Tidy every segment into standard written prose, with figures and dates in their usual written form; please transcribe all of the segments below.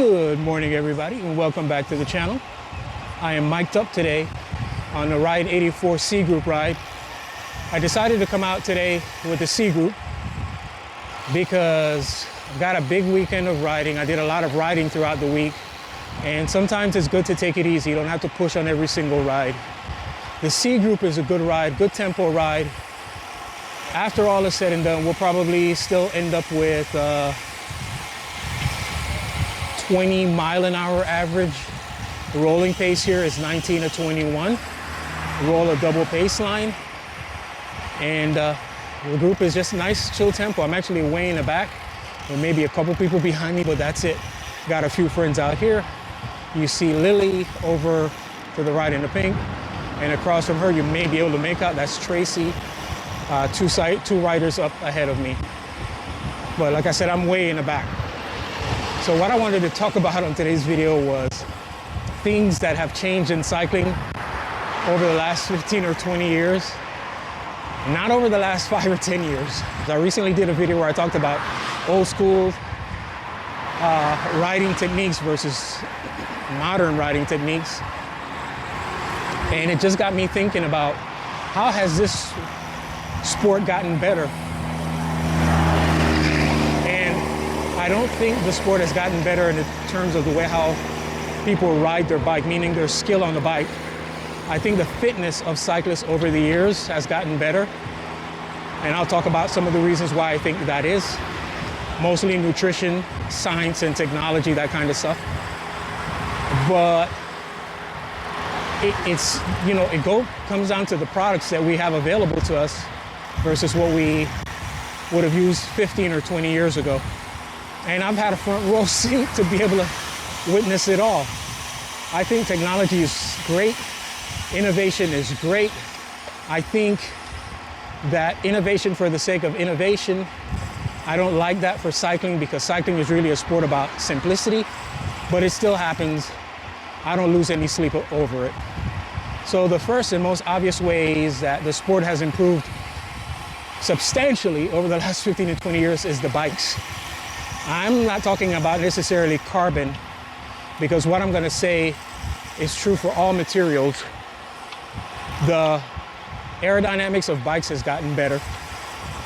Good morning, everybody, and welcome back to the channel. I am mic'd up today on the Ride 84 C Group ride. I decided to come out today with the C Group because I've got a big weekend of riding. I did a lot of riding throughout the week, and sometimes it's good to take it easy. You don't have to push on every single ride. The C Group is a good ride, good tempo ride. After all is said and done, we'll probably still end up with 20 mile an hour average. The rolling pace here is 19 to 21. Roll a double pace line. And the group is just nice, chill tempo. I'm actually way in the back. There may be a couple people behind me, but that's it. Got a few friends out here. You see Lily over to the right in the pink. And across from her, you may be able to make out, that's Tracy. Two riders up ahead of me. But like I said, I'm way in the back. So what I wanted to talk about on today's video was things that have changed in cycling over the last 15 or 20 years, not over the last 5 or 10 years. I recently did a video where I talked about old school riding techniques versus modern riding techniques. And it just got me thinking about how has this sport gotten better? I don't think the sport has gotten better in terms of the way how people ride their bike, meaning their skill on the bike. I think the fitness of cyclists over the years has gotten better. And I'll talk about some of the reasons why I think that is. Mostly nutrition, science and technology, that kind of stuff. But it comes down to the products that we have available to us versus what we would have used 15 or 20 years ago. And I've had a front row seat to be able to witness it all. I think technology is great. Innovation is great. I think that innovation for the sake of innovation, I don't like that for cycling because cycling is really a sport about simplicity, but it still happens. I don't lose any sleep over it. So the first and most obvious ways that the sport has improved substantially over the last 15 to 20 years is the bikes. I'm not talking about necessarily carbon, because what I'm going to say is true for all materials. The aerodynamics of bikes has gotten better.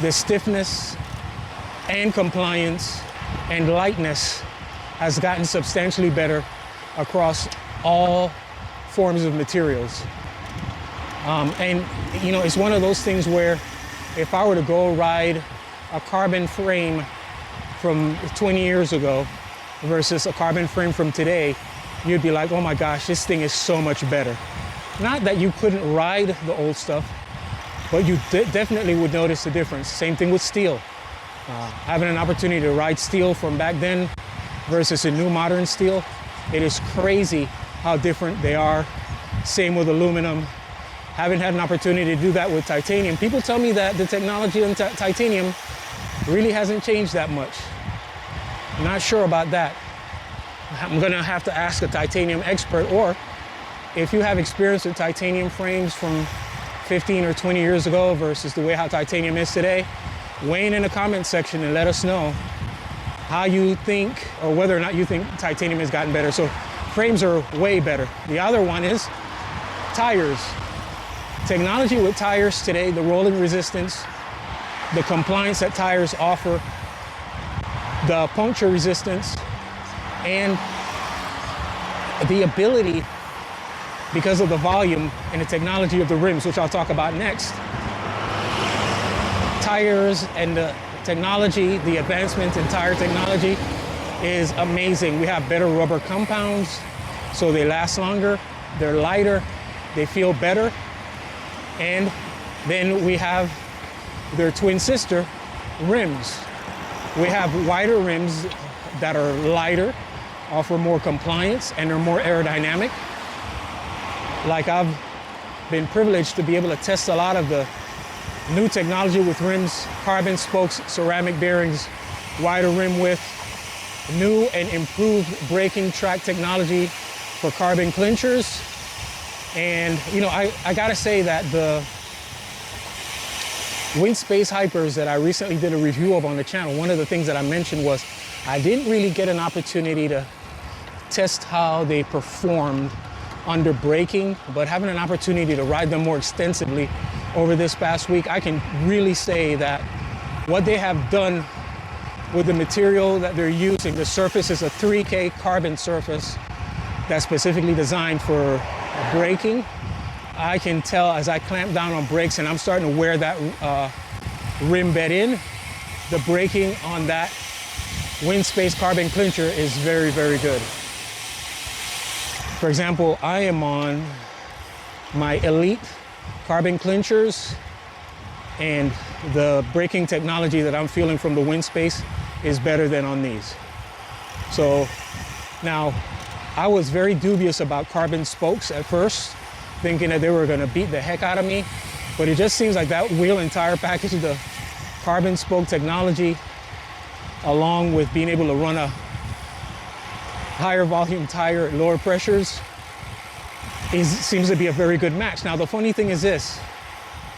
The stiffness and compliance and lightness has gotten substantially better across all forms of materials. It's one of those things where if I were to go ride a carbon frame from 20 years ago versus a carbon frame from today, you'd be like, oh my gosh, this thing is so much better. Not that you couldn't ride the old stuff, but you definitely would notice the difference. Same thing with steel. Having an opportunity to ride steel from back then versus a new modern steel, it is crazy how different they are. Same with aluminum. Haven't had an opportunity to do that with titanium. People tell me that the technology in titanium really hasn't changed that much. Not sure about that. I'm gonna have to ask a titanium expert, or if you have experience with titanium frames from 15 or 20 years ago versus the way how titanium is today, weigh in the comment section and let us know how you think, or whether or not you think titanium has gotten better. So frames are way better. The other one is tires. Technology with tires today, the rolling resistance, the compliance that tires offer, the puncture resistance, and the ability, because of the volume and the technology of the rims, which I'll talk about next. Tires and the technology, the advancement in tire technology is amazing. We have better rubber compounds, so they last longer, they're lighter, they feel better. And then we have their twin sister rims. We have wider rims that are lighter, offer more compliance, and are more aerodynamic. Like I've been privileged to be able to test a lot of the new technology with rims, carbon spokes, ceramic bearings, wider rim width, new and improved braking track technology for carbon clinchers. And I gotta say that the wind space hypers that I recently did a review of on the channel, one of the things that I mentioned was I didn't really get an opportunity to test how they performed under braking, but having an opportunity to ride them more extensively over this past week, I can really say that what they have done with the material that they're using, the surface is a 3K carbon surface that's specifically designed for braking. I can tell as I clamp down on brakes and I'm starting to wear that rim bed in, the braking on that wind space carbon clincher is very, very good. For example, I am on my Elite carbon clinchers, and the braking technology that I'm feeling from the wind space is better than on these. So now, I was very dubious about carbon spokes at first, thinking that they were gonna beat the heck out of me, but it just seems like that wheel and tire package, the carbon spoke technology, along with being able to run a higher volume tire at lower pressures, seems to be a very good match. Now, the funny thing is this,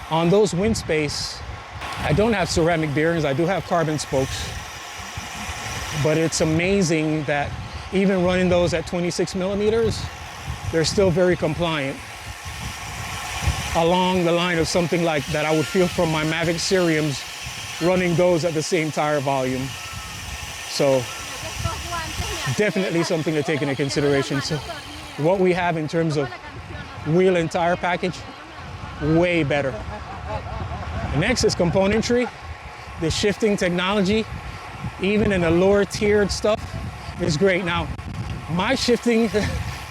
on those wind space, I don't have ceramic bearings, I do have carbon spokes, but it's amazing that even running those at 26 millimeters, they're still very compliant. Along the line of something like that I would feel from my Mavic Ceriums, running those at the same tire volume. So definitely something to take into consideration. So what we have in terms of wheel and tire package, way better. Next is componentry. The shifting technology, even in the lower tiered stuff, is great. Now, my shifting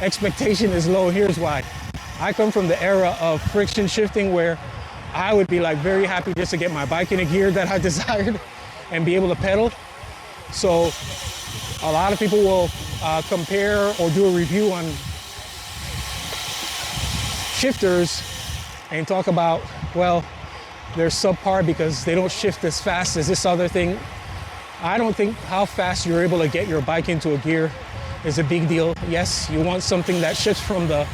expectation is low. Here's why. I come from the era of friction shifting where I would be like very happy just to get my bike in a gear that I desired and be able to pedal. So a lot of people will compare or do a review on shifters and talk about, well, they're subpar because they don't shift as fast as this other thing. I don't think how fast you're able to get your bike into a gear is a big deal. Yes, you want something that shifts from the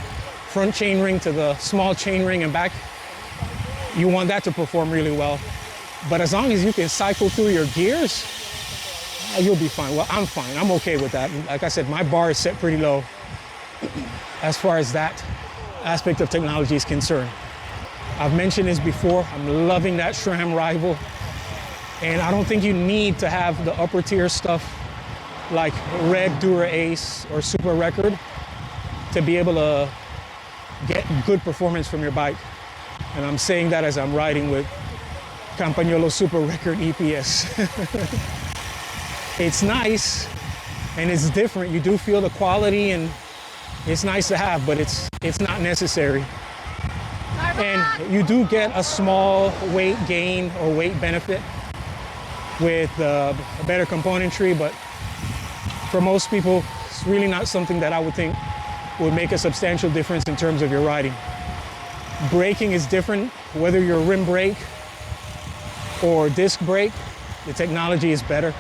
front chainring to the small chainring and back. You want that to perform really well. But as long as you can cycle through your gears, you'll be fine. Well, I'm fine. I'm okay with that. Like I said, my bar is set pretty low as far as that aspect of technology is concerned. I've mentioned this before. I'm loving that SRAM rival. And I don't think you need to have the upper tier stuff like Red Dura Ace or Super Record to be able to get good performance from your bike. And I'm saying that as I'm riding with Campagnolo Super Record EPS. It's nice and it's different. You do feel the quality and it's nice to have, but it's not necessary. And you do get a small weight gain or weight benefit with better componentry, but for most people, it's really not something that I would think would make a substantial difference in terms of your riding. Braking is different, whether you're rim brake or disc brake, the technology is better.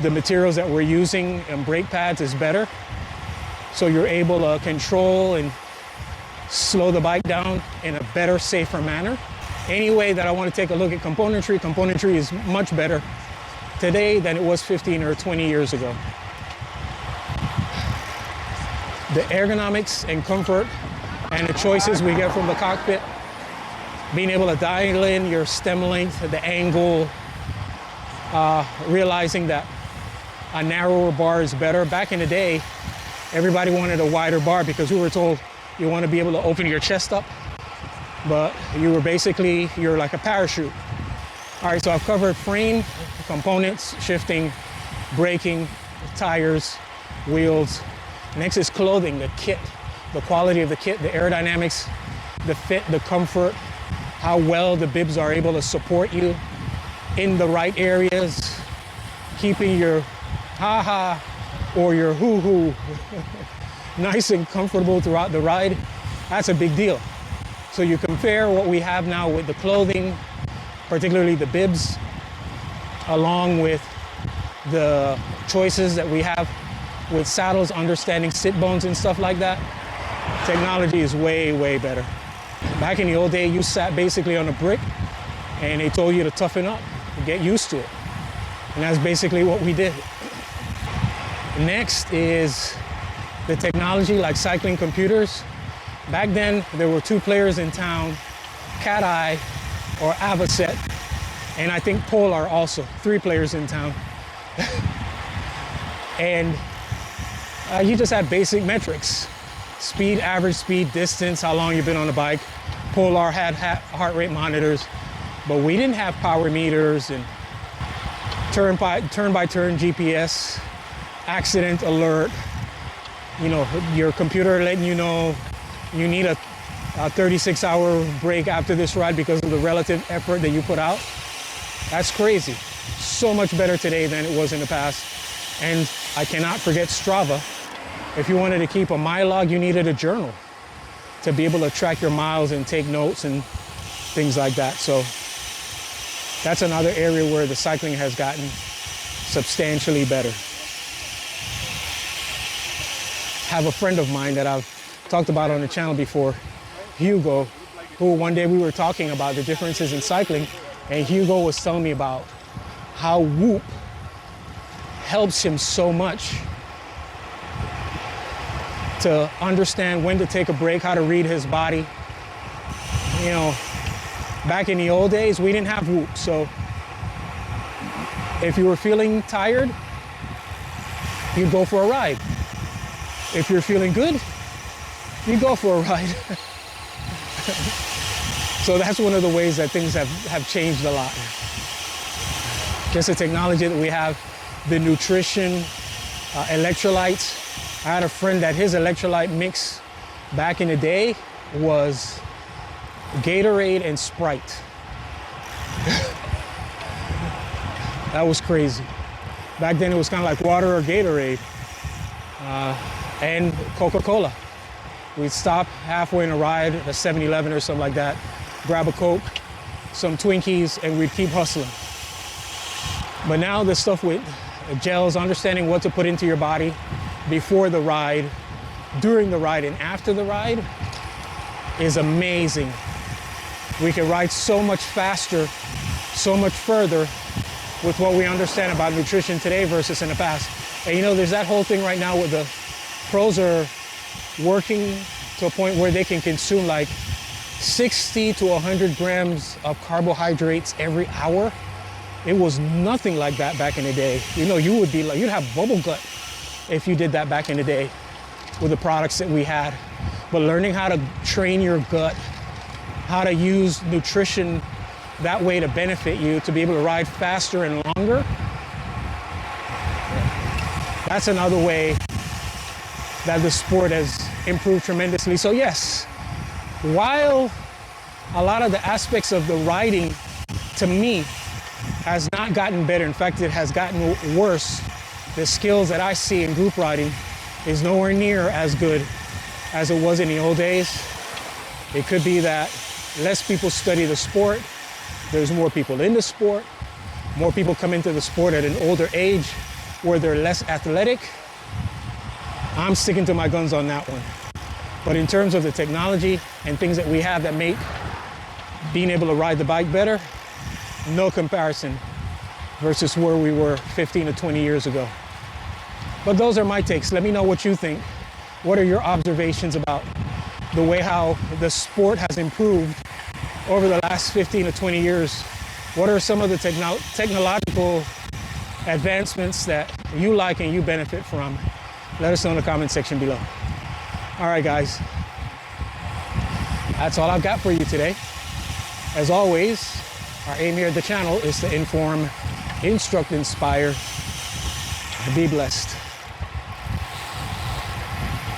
The materials that we're using and brake pads is better. So you're able to control and slow the bike down in a better, safer manner. Any way that I want to take a look at componentry is much better today than it was 15 or 20 years ago. The ergonomics and comfort and the choices we get from the cockpit, being able to dial in your stem length, the angle, realizing that a narrower bar is better. Back in the day, everybody wanted a wider bar because we were told you want to be able to open your chest up, but you're like a parachute. All right, so I've covered frame, components, shifting, braking, tires, wheels. Next is clothing, the kit, the quality of the kit, the aerodynamics, the fit, the comfort, how well the bibs are able to support you in the right areas, keeping your ha-ha or your hoo-hoo nice and comfortable throughout the ride. That's a big deal. So you compare what we have now with the clothing, particularly the bibs, along with the choices that we have with saddles, understanding sit bones and stuff like that. Technology is way, way better. Back in the old day, you sat basically on a brick and they told you to toughen up, to get used to it. And that's basically what we did. Next is the technology like cycling computers. Back then, there were 2 players in town, Cat-Eye or Avocet, and I think Polar also, 3 players in town. And you just had basic metrics: speed, average speed, distance, how long you've been on the bike. Polar had heart rate monitors, but we didn't have power meters and turn-by-turn GPS, accident alert, you know, your computer letting you know you need a 36-hour break after this ride because of the relative effort that you put out. That's crazy. So much better today than it was in the past. And I cannot forget Strava. If you wanted to keep a mile log, you needed a journal to be able to track your miles and take notes and things like that. So that's another area where the cycling has gotten substantially better. I have a friend of mine that I've talked about on the channel before, Hugo, who one day we were talking about the differences in cycling, and Hugo was telling me about how Whoop helps him so much to understand when to take a break, how to read his body. You know, back in the old days, we didn't have Whoop, so if you were feeling tired, you'd go for a ride. If you're feeling good, you go for a ride. So that's one of the ways that things have changed a lot. Just the technology that we have, the nutrition, electrolytes. I had a friend that his electrolyte mix back in the day was Gatorade and Sprite. That was crazy. Back then it was kind of like water or Gatorade and Coca-Cola. We'd stop halfway in a ride at a 7-Eleven or something like that, grab a Coke, some Twinkies, and we'd keep hustling. But now the stuff with gels, understanding what to put into your body before the ride, during the ride, and after the ride is amazing. We can ride so much faster, so much further with what we understand about nutrition today versus in the past. And you know, there's that whole thing right now where the pros are working to a point where they can consume like 60 to 100 grams of carbohydrates every hour. It was nothing like that back in the day. You know, you would be like, you'd have bubble gut if you did that back in the day with the products that we had. But learning how to train your gut, how to use nutrition that way to benefit you, to be able to ride faster and longer, that's another way that the sport has improved tremendously. So yes, while a lot of the aspects of the riding, to me, has not gotten better, in fact, it has gotten worse, the skills that I see in group riding is nowhere near as good as it was in the old days. It could be that less people study the sport, there's more people in the sport, more people come into the sport at an older age where they're less athletic. I'm sticking to my guns on that one. But in terms of the technology and things that we have that make being able to ride the bike better, no comparison versus where we were 15 to 20 years ago. But those are my takes. Let me know what you think. What are your observations about the way how the sport has improved over the last 15 to 20 years? What are some of the technological advancements that you like and you benefit from? Let us know in the comment section below. All right, guys. That's all I've got for you today. As always, our aim here at the channel is to inform, instruct, inspire, and be blessed.